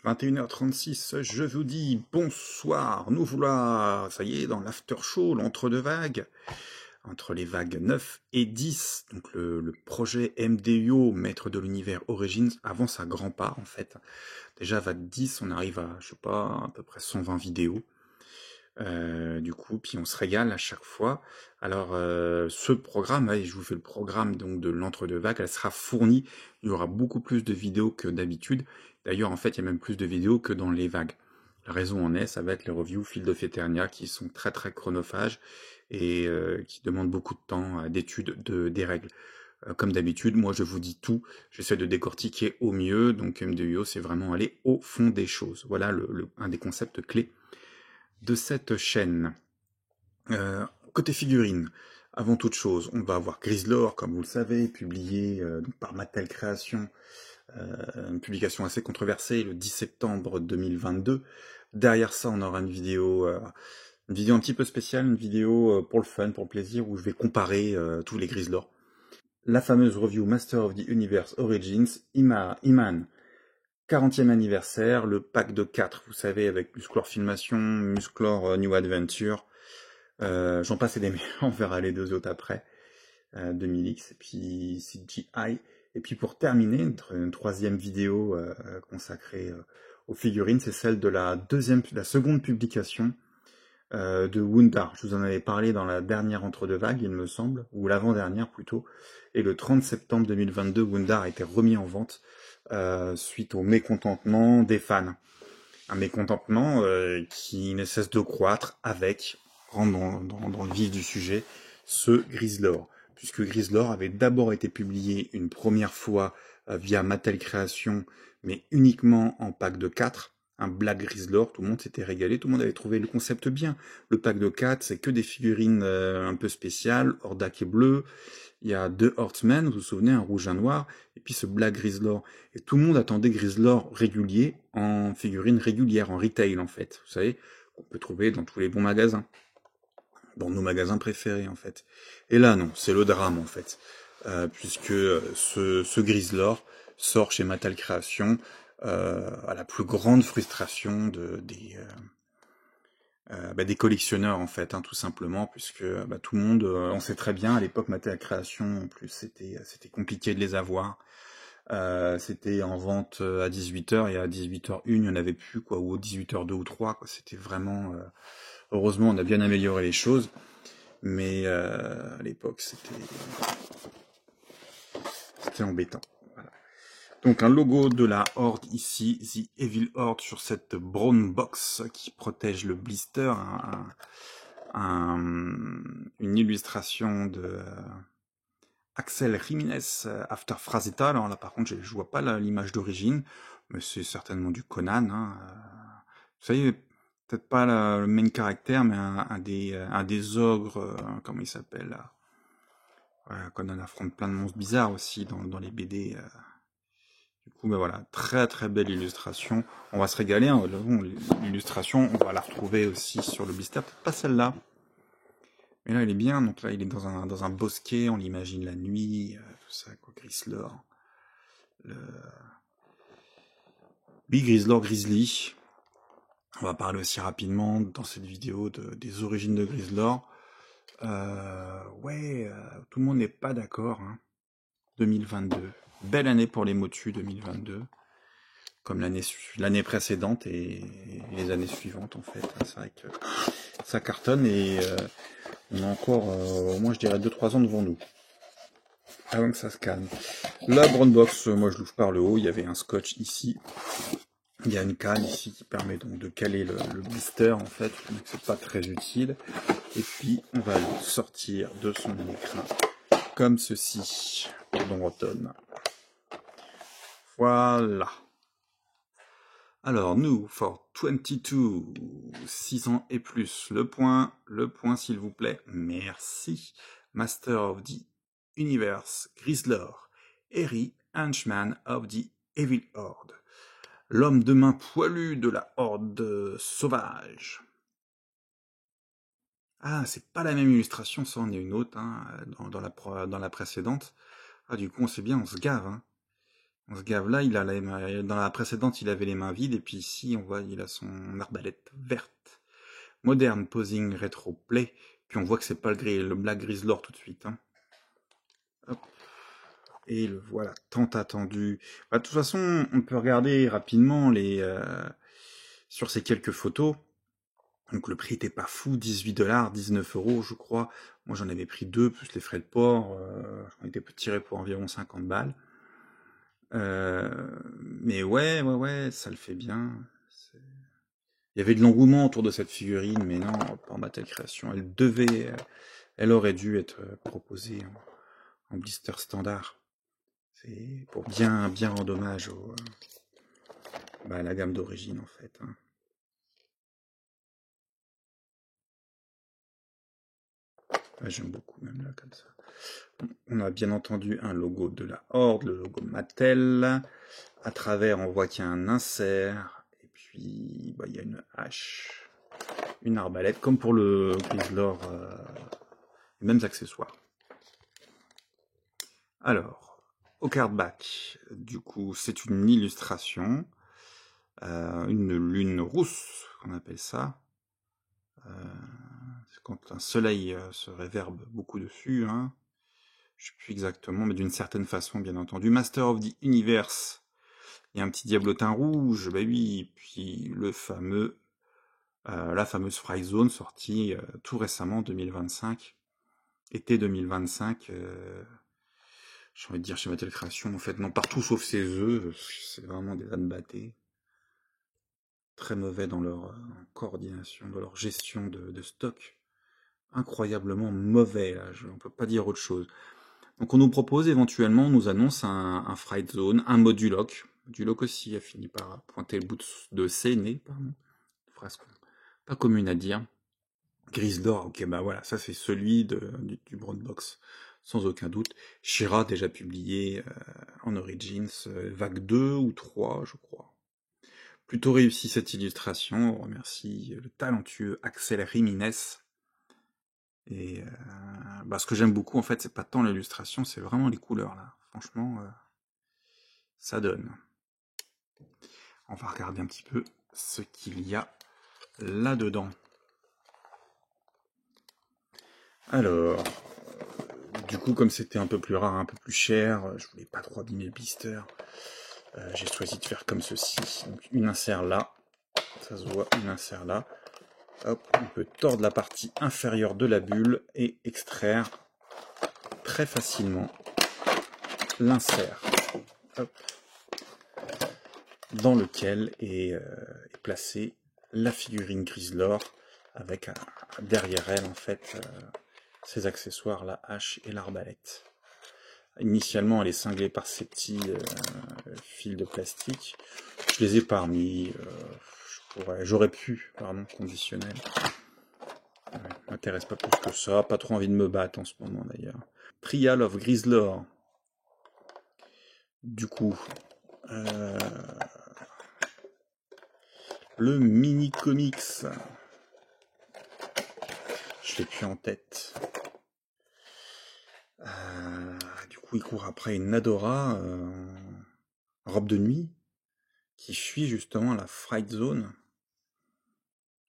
21h36, je vous dis bonsoir, nous voilà, ça y est, dans l'after show, l'entre-deux vagues, entre les vagues 9 et 10, donc le projet MDUO, Maître de l'Univers Origins, avance à grands pas en fait. Déjà vague 10, on arrive à, je sais pas, à peu près 120 vidéos, du coup, puis on se régale à chaque fois. Alors, ce programme, je vous fais le programme donc de l'entre-deux vagues, elle sera fournie, il y aura beaucoup plus de vidéos que d'habitude. D'ailleurs, en fait, il y a même plus de vidéos que dans les vagues. La raison en est, ça va être les reviews Field of Eternia qui sont très très chronophages et qui demandent beaucoup de temps d'étude des règles. Comme d'habitude, moi je vous dis tout, j'essaie de décortiquer au mieux, donc MDUO c'est vraiment aller au fond des choses. Voilà un des concepts clés de cette chaîne. Côté figurines, avant toute chose, on va avoir Grizzlor, comme vous le savez, publié par Mattel Création, une publication assez controversée, le 10 septembre 2022. Derrière ça, on aura une vidéo un petit peu spéciale, une vidéo pour le fun, pour le plaisir, où je vais comparer tous les Grizzlor. La fameuse review Master of the Universe Origins, Iman, 40e anniversaire, le pack de 4, vous savez, avec Musclor Filmation, Musclor New Adventure, j'en passe et des meilleurs, on verra les deux autres après, 2000X et puis CGI. Et puis pour terminer, une troisième vidéo consacrée aux figurines, c'est celle de la seconde publication de Wundar. Je vous en avais parlé dans la dernière entre-deux vagues, il me semble, ou l'avant-dernière plutôt. Et le 30 septembre 2022, Wundar a été remis en vente suite au mécontentement des fans. Un mécontentement qui ne cesse de croître avec, rentre dans le vif du sujet, ce Grizzlor. Puisque Grizzlor avait d'abord été publié une première fois via Mattel Création, mais uniquement en pack de 4, un Black Grizzlor, tout le monde s'était régalé, tout le monde avait trouvé le concept bien. Le pack de 4, c'est que des figurines un peu spéciales, Hordak et bleu, il y a deux Horsemen, vous vous souvenez, un rouge, un noir, et puis ce Black Grizzlor. Et tout le monde attendait Grizzlor régulier en figurine régulière, en retail en fait. Vous savez, qu'on peut trouver dans tous les bons magasins. Dans nos magasins préférés en fait. Et là non, c'est le drame en fait. Puisque ce Grizzlor sort chez Mattel Création à la plus grande frustration des collectionneurs en fait, hein, tout simplement, puisque tout le monde, on sait très bien, à l'époque Mattel Création, en plus c'était compliqué de les avoir. C'était en vente à 18h et à 18h01, il n'y en avait plus, quoi, ou à 18h02 ou 3, quoi. C'était vraiment... heureusement, on a bien amélioré les choses, mais à l'époque, c'était embêtant. Voilà. Donc un logo de la Horde ici, The Evil Horde, sur cette brown box qui protège le blister, une illustration de Axel Jiménez After Frazetta. Alors là par contre je vois pas l'image d'origine, mais c'est certainement du Conan. Hein. Vous savez, peut-être pas le main caractère, mais un des ogres, comment il s'appelle là. Voilà, Conan affronte plein de monstres bizarres aussi dans les BD. Du coup, voilà, très très belle illustration. On va se régaler, hein. L'illustration, on va la retrouver aussi sur le blister, peut-être pas celle-là. Mais là, il est bien, donc là, il est dans un bosquet, on l'imagine la nuit, tout ça, quoi, Grizzlor. Big Grizzlor Grizzly. On va parler aussi rapidement dans cette vidéo des origines de Grizzlor. Tout le monde n'est pas d'accord, hein. 2022. Belle année pour les Motu 2022. Comme l'année précédente et les années suivantes, en fait. C'est vrai que ça cartonne et on a encore, au moins, je dirais, 2-3 ans devant nous. Avant que ça se calme. La brown box, moi, je l'ouvre par le haut. Il y avait un scotch ici. Il y a une canne ici qui permet donc de caler le blister, en fait. Donc, c'est pas très utile. Et puis, on va le sortir de son écran. Comme ceci. Pardon, automne. Voilà. Alors, nous, for 22, 6 ans et plus, le point s'il vous plaît, merci. Master of the Universe, Grizzlor, Eri, Henchman of the Evil Horde, l'homme de main poilu de la Horde sauvage. Ah, c'est pas la même illustration, ça en est une autre, hein, dans la précédente. Ah, du coup, on sait bien, on se gave, hein. Ce gave-là, dans la précédente, il avait les mains vides, et puis ici, on voit, il a son arbalète verte. Moderne posing rétro play, puis on voit que c'est pas le Black Grizzlor tout de suite. Hein. Hop. Et le voilà, tant attendu. Bah, de toute façon, on peut regarder rapidement sur ces quelques photos. Donc le prix était pas fou, 18$, 19 € je crois. Moi j'en avais pris 2, plus les frais de port. J'en étais tiré pour environ 50 balles. Mais ouais, ça le fait bien. Il y avait de l'engouement autour de cette figurine, mais non, pas en Mattel Création. Elle aurait dû être proposée en blister standard. C'est pour bien rendre hommage à la gamme d'origine en fait. Hein. Ouais, j'aime beaucoup même là comme ça. On a bien entendu un logo de la Horde, le logo Mattel. À travers, on voit qu'il y a un insert. Et puis, il y a une hache, une arbalète, comme pour le Grizzlor, les mêmes accessoires. Alors, au cardback, du coup, c'est une illustration, une lune rousse, qu'on appelle ça. C'est quand un soleil se réverbe beaucoup dessus, hein. Je sais plus exactement, mais d'une certaine façon, bien entendu. Master of the Universe. Il y a un petit diablotin rouge, bah oui, puis la fameuse Fright Zone sortie tout récemment, 2025. Été 2025. J'ai envie de dire chez Mattel Création, en fait, non, partout sauf ses œufs. C'est vraiment des ânes battés. Très mauvais dans leur coordination, dans leur gestion de stock. Incroyablement mauvais, là, on peut pas dire autre chose. Donc on nous propose éventuellement, on nous annonce un Fright Zone, un Moduloc. Moduloc aussi a fini par pointer le bout de ses nez, pardon. Phrase pas commune à dire. Grizzlor, ok, bah voilà, ça c'est celui du Brown Box, sans aucun doute. She-Ra, déjà publié en Origins, vague 2 ou 3, je crois. Plutôt réussi cette illustration, on remercie le talentueux Axel Jiménez. Et ce que j'aime beaucoup, en fait, c'est pas tant l'illustration, c'est vraiment les couleurs, là. Franchement, ça donne. On va regarder un petit peu ce qu'il y a là-dedans. Alors, du coup, comme c'était un peu plus rare, un peu plus cher, je voulais pas trop abîmer le blister. J'ai choisi de faire comme ceci. Donc, une insert là. Ça se voit, une insert là. Hop, on peut tordre la partie inférieure de la bulle et extraire très facilement l'insert. Dans lequel est placée la figurine Grizzlor avec derrière elle en fait ses accessoires, la hache et l'arbalète. Initialement elle est cinglée par ces petits fils de plastique. Je les ai pas remis, j'aurais pu, conditionnel. M'intéresse pas plus que ça, pas trop envie de me battre en ce moment d'ailleurs. Trial of Grizzlor. Du coup, le mini comics. Je l'ai plus en tête. Du coup, il court après une Nadora, robe de nuit, qui fuit justement la Fright Zone.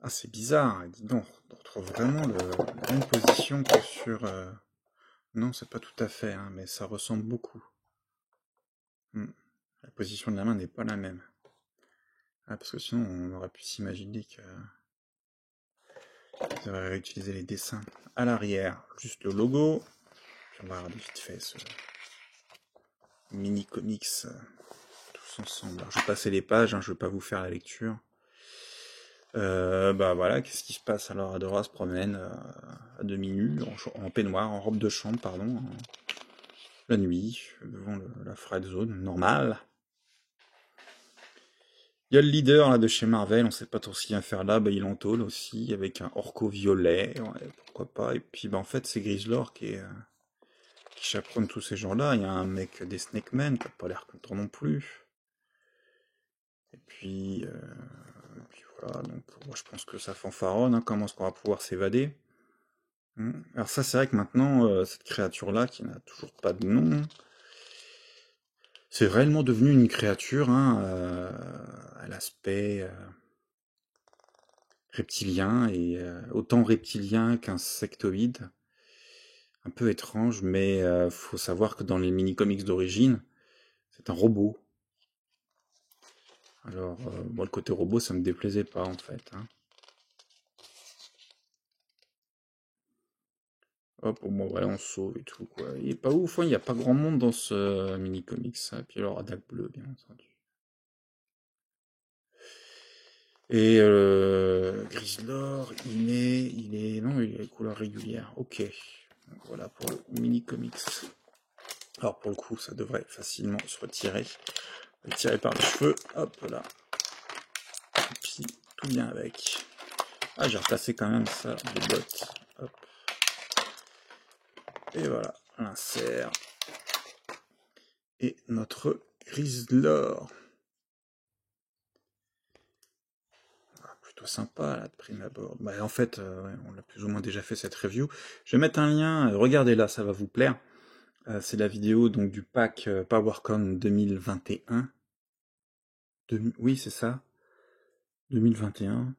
Ah, c'est bizarre. Dis donc, on retrouve vraiment la même position que sur... Non, c'est pas tout à fait, hein, mais ça ressemble beaucoup. La position de la main n'est pas la même. Ah, parce que sinon, on aurait pu s'imaginer que... Ils auraient réutilisé les dessins à l'arrière. Juste le logo. Puis on va regarder vite fait ce mini comics tous ensemble. Alors, je vais passer les pages, hein, je ne vais pas vous faire la lecture. Voilà, qu'est-ce qui se passe? Alors Adora se promène à demi-nu, en peignoir, en robe de chambre, pardon, la nuit, devant la Fright Zone, normal. Il y a le leader là, de chez Marvel, on sait pas trop ce qu'il vient faire là, il en tôle aussi, avec un orco violet, ouais, pourquoi pas. Et puis en fait c'est Grizzlor qui chaperonne tous ces gens-là. Il y a un mec des Snake Men qui n'a pas l'air content non plus. Et puis voilà, donc moi, je pense que ça fanfaronne, hein, comment est-ce qu'on va pouvoir s'évader. Alors ça c'est vrai que maintenant, cette créature-là, qui n'a toujours pas de nom, C'est réellement devenu une créature, hein, à l'aspect reptilien, et autant reptilien qu'insectoïde. Un peu étrange, mais faut savoir que dans les mini-comics d'origine, c'est un robot. Alors, moi, le côté robot, ça me déplaisait pas, en fait, hein. Hop, bon, voilà, on se sauve et tout, quoi. Il est pas ouf, hein, il n'y a pas grand monde dans ce mini-comics, ça. Et puis alors, Adak Bleu, bien entendu. Et Grislor, non, il est couleur régulière. Ok. Donc, voilà pour le mini-comics. Alors, pour le coup, ça devrait facilement se retirer. Tirer par les cheveux, hop là. Et puis, tout bien avec. Ah, j'ai replacé quand même ça, les bottes. Hop. Et voilà, l'insert. Et notre Grislor. Ah, plutôt sympa, là, de prime abord. Bah, en fait, ouais, on a plus ou moins déjà fait cette review. Je vais mettre un lien, regardez là, ça va vous plaire. C'est la vidéo donc du pack PowerCon 2021. Oui, c'est ça. 2021.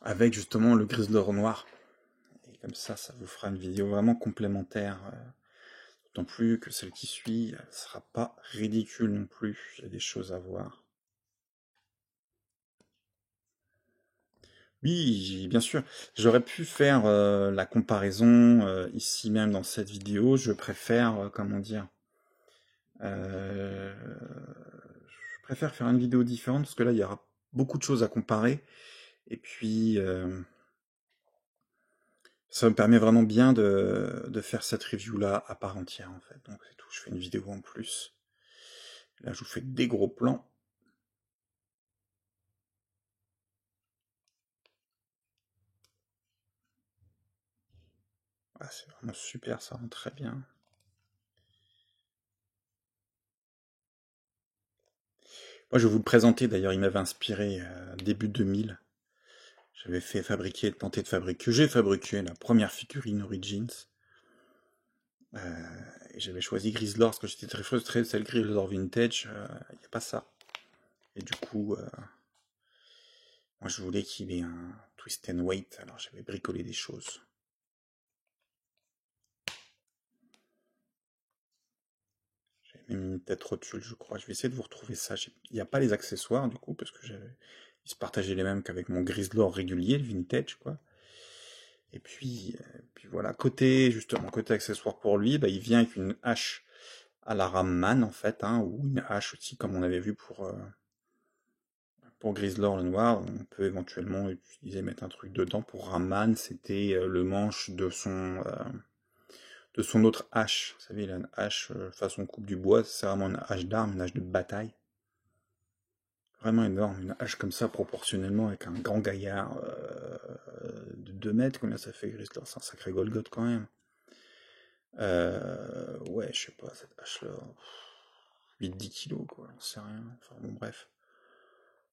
Avec justement le Grislor noir. Et comme ça vous fera une vidéo vraiment complémentaire. D'autant plus que celle qui suit, elle sera pas ridicule non plus. Il y a des choses à voir. Oui, bien sûr. J'aurais pu faire la comparaison ici même dans cette vidéo. Je préfère, comment dire, je préfère faire une vidéo différente parce que là, il y aura beaucoup de choses à comparer. Et puis, ça me permet vraiment bien de faire cette review-là à part entière, en fait. Donc, c'est tout. Je fais une vidéo en plus. Là, je vous fais des gros plans. Ah, c'est vraiment super, ça rend très bien. Moi, je vais vous le présenter. D'ailleurs, il m'avait inspiré début 2000. J'avais tenté de fabriquer, j'ai fabriqué la première figurine Origins. Et j'avais choisi Grislor parce que j'étais très frustré de celle Grislor Vintage. Il n'y a pas ça. Et du coup, moi je voulais qu'il ait un twist and wait. Alors j'avais bricolé des choses. J'avais même une tête rotule, je crois. Je vais essayer de vous retrouver ça. Il n'y a pas les accessoires du coup parce que ils se partageaient les mêmes qu'avec mon Grislor régulier, le vintage, quoi. Et puis voilà, justement, côté accessoire pour lui, bah, il vient avec une hache à la Ramman, en fait, hein, ou une hache aussi, comme on avait vu pour Grislor le noir. On peut éventuellement mettre un truc dedans. Pour Ramman, c'était le manche de son autre hache. Vous savez, il a une hache façon coupe du bois, c'est vraiment une hache d'arme, une hache de bataille. Vraiment énorme, une hache comme ça, proportionnellement, avec un grand gaillard de 2 mètres. Combien ça fait, Grislor? C'est un sacré Golgoth quand même. Ouais, je sais pas, cette hache-là, 8-10 kilos, quoi, j'en sais rien. Enfin, bon, bref.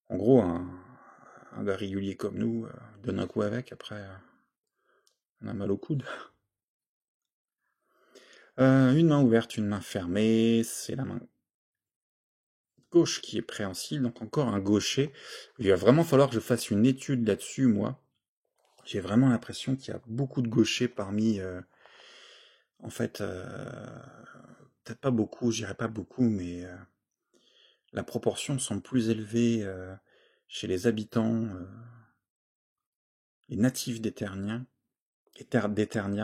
En gros, un gars régulier comme nous donne un coup avec, après, on a mal au coude. Une main ouverte, une main fermée, c'est la main gauche qui est préhensile, donc encore un gaucher. Il va vraiment falloir que je fasse une étude là-dessus, moi. J'ai vraiment l'impression qu'il y a beaucoup de gauchers parmi... en fait, peut-être pas beaucoup, je dirais pas beaucoup, mais la proportion semble plus élevée chez les habitants, les natifs d'Eternia,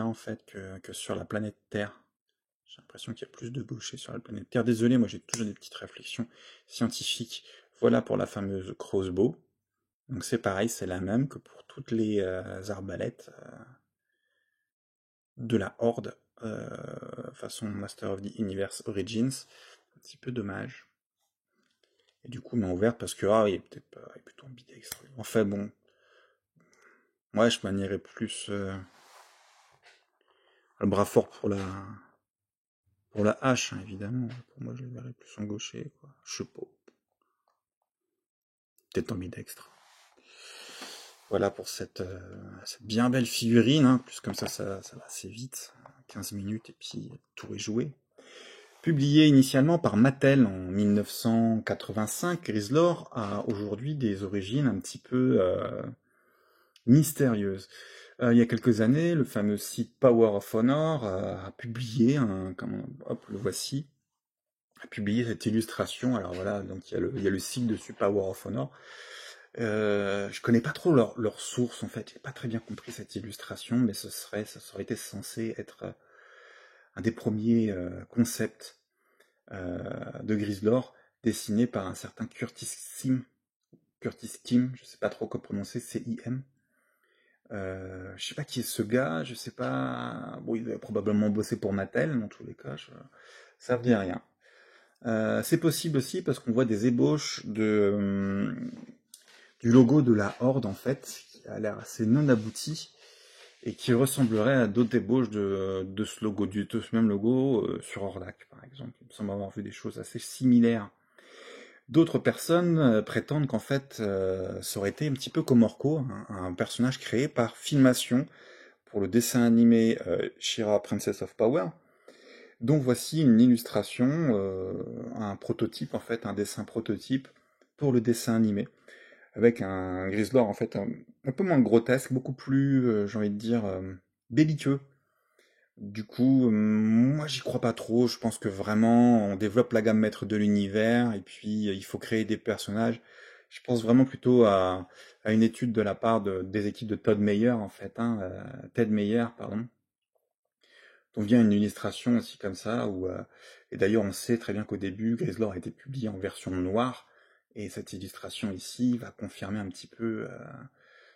en fait, que sur la planète Terre. J'ai l'impression qu'il y a plus de gauchers sur la planète Terre. Désolé, moi j'ai toujours des petites réflexions scientifiques. Voilà pour la fameuse crossbow. Donc c'est pareil, c'est la même que pour toutes les arbalètes de la Horde, façon Master of the Universe Origins. Un petit peu dommage. Et du coup, main ouverte parce que, il est peut-être pas, il est plutôt ambidextre. Enfin bon, moi je manierais plus le bras fort pour la hache, hein, évidemment. Pour moi, je le verrais plus en gaucher, quoi. Je sais pas. Peut-être ambidextre. Voilà pour cette bien belle figurine, hein. Plus comme ça va assez vite. 15 minutes et puis tout est joué. Publié initialement par Mattel en 1985, Grizzlor a aujourd'hui des origines un petit peu mystérieuses. Il y a quelques années, le fameux site Power of Honor a publié hop, le voici, a publié cette illustration. Alors voilà, donc il y a le site dessus Power of Honor. Je connais pas trop leur source en fait, j'ai pas très bien compris cette illustration, mais ça aurait été censé être un des premiers concepts de Grizzlor, dessiné par un certain Curtis Kim, je sais pas trop comment prononcer, C-I-M. Je sais pas qui est ce gars, je sais pas. Bon, il va probablement bosser pour Mattel, dans tous les cas, ça me dit rien. C'est possible aussi parce qu'on voit des ébauches du logo de la Horde, en fait, qui a l'air assez non abouti et qui ressemblerait à d'autres ébauches de ce logo, de ce même logo sur Hordak, par exemple. Il me semble avoir vu des choses assez similaires. D'autres personnes prétendent qu'en fait, ça aurait été un petit peu comme Orko, un personnage créé par Filmation pour le dessin animé She-Ra Princess of Power. Donc voici une illustration, un prototype en fait, un dessin prototype pour le dessin animé, avec un Grizzlor en fait un peu moins grotesque, beaucoup plus, j'ai envie de dire, belliqueux. Du coup, moi j'y crois pas trop, je pense que vraiment on développe la gamme maître de l'univers, et puis il faut créer des personnages. Je pense vraiment plutôt à une étude de la part des équipes de Todd Meyer, en fait, Ted Meyer, pardon, dont vient une illustration aussi comme ça, et d'ailleurs on sait très bien qu'au début, Grizzlor a été publié en version noire, et cette illustration ici va confirmer un petit peu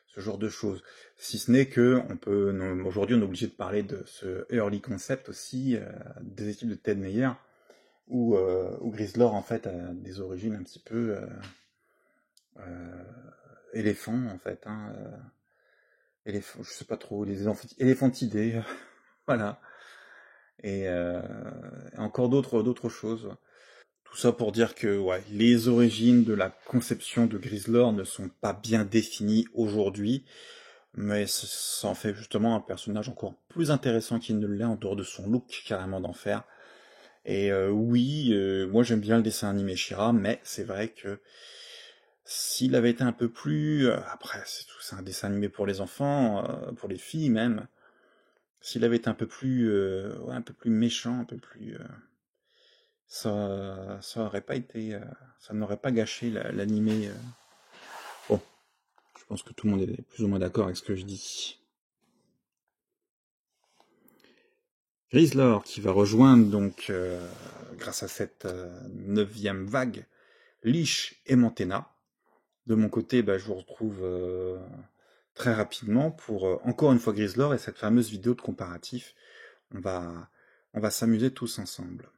ce genre de choses. Si ce n'est que aujourd'hui on est obligé de parler de ce early concept aussi, des équipes de Ted Meyer, où Grizzlor en fait a des origines un petit peu éléphants en fait, je sais pas trop, les éléphantidés, voilà, et encore d'autres choses. Tout ça pour dire que ouais, les origines de la conception de Grizzlor ne sont pas bien définies aujourd'hui, mais ça en fait justement un personnage encore plus intéressant qu'il ne l'est en dehors de son look carrément d'enfer. Et oui, moi j'aime bien le dessin animé She-Ra, mais c'est vrai que s'il avait été un peu plus... après, c'est un dessin animé pour les enfants, pour les filles même. S'il avait été un peu plus méchant, un peu plus... ça aurait pas été... ça n'aurait pas gâché l'animé. Bon, je pense que tout le monde est plus ou moins d'accord avec ce que je dis. Grizzlor qui va rejoindre donc, grâce à cette 9e vague, Leash et Mantena. De mon côté, je vous retrouve très rapidement pour encore une fois Grizzlor et cette fameuse vidéo de comparatif. On va s'amuser tous ensemble.